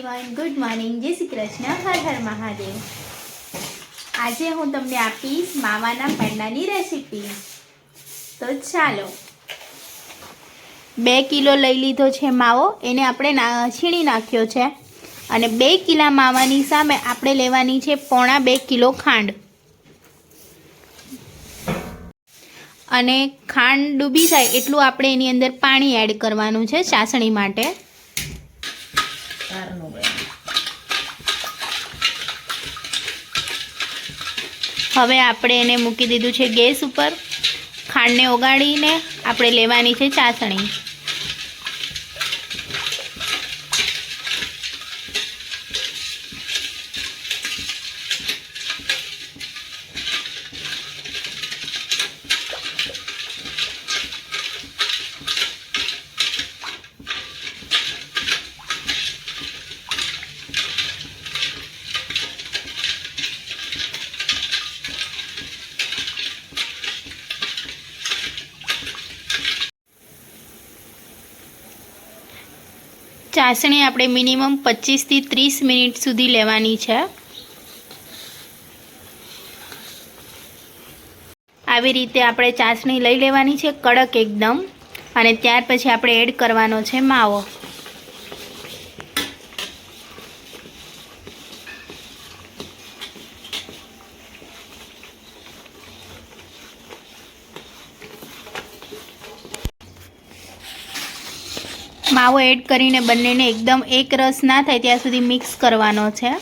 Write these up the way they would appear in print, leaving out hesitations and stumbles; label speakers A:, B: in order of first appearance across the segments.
A: Everyone, good morning, जय श्री कृष्ण, हर हर महादेव। आज हूँ तमने आपीश मावाना पेंडानी रेसिपी। तो चालो 2 किलो लई लीधो छे मावो, एने आपणे छीणी नाख्यो छे अने 2 किला मावानी सामे आपणे लेवानी छे 1.25 किलो खांड अने खांड डूबी जाय एटलुं आपणे एनी अंदर पाणी एड करवानुं छे चासणी माटे। हवे आपणे एने मूकी दीधुं छे गैस उपर। खांडने ओगाळीने आपणे लेवानी छे चासणी। चासणी આપણે મિનિમમ 25 થી 30 મિનિટ સુધી લેવાની છે। આવી રીતે આપણે ચાસણી લઈ લેવાની છે કડક એકદમ, અને ત્યાર પછી આપણે એડ કરવાનો છે માવો। मावो एड करीने बंनेने एकदम एक रस ना थाय त्यां सुधी मिक्स करवानो छे।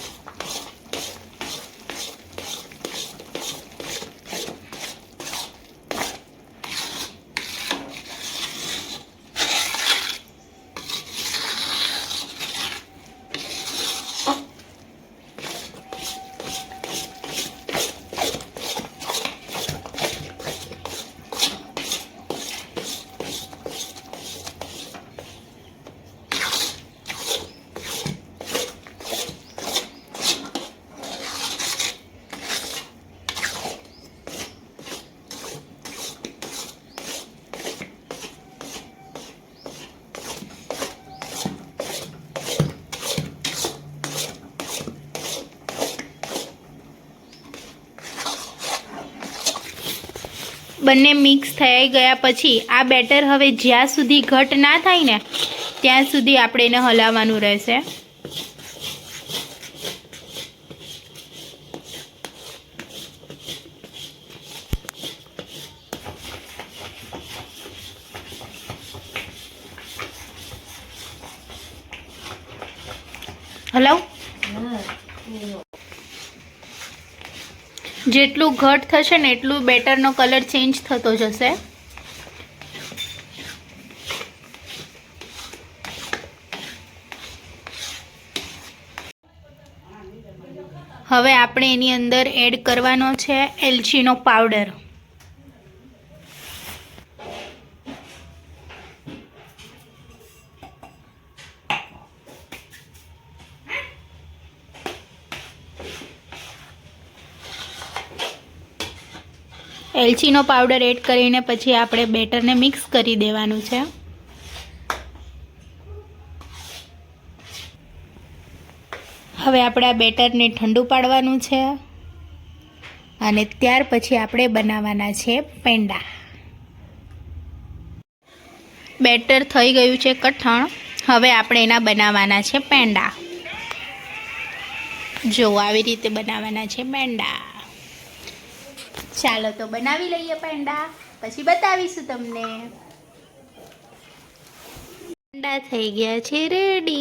A: बंने मिक्स थई गया पछी आ बेटर हवे ज्यां सुधी घट ना थाय ने त्यां सुधी आपणे एने हलाववानुं रहेशे। हलाव जेटलू घट थशे ने एटलू बेटरनो कलर चेन्ज थतो जशे। हवे आपणे एनी अंदर एड करवानो छे एलचीनो पाउडर। एलचीनो पाउडर एड करीने पछी आपणे बेटरने मिक्स करी देवानुं छे। हवे आपणे आ बेटरने ठंडू पाडवानुं छे अने त्यार पछी आपणे बनाववाना छे पेंडा। बेटर थई गयुं छे कठण। हवे आपणे एना बनाववाना छे पेंडा। जो आवी रीते बनाववाना छे पेंडा। चालो तो बनावी लईए पेंडा, पछी बतावीशुं तमने। पेंडा थई गया छे रेडी।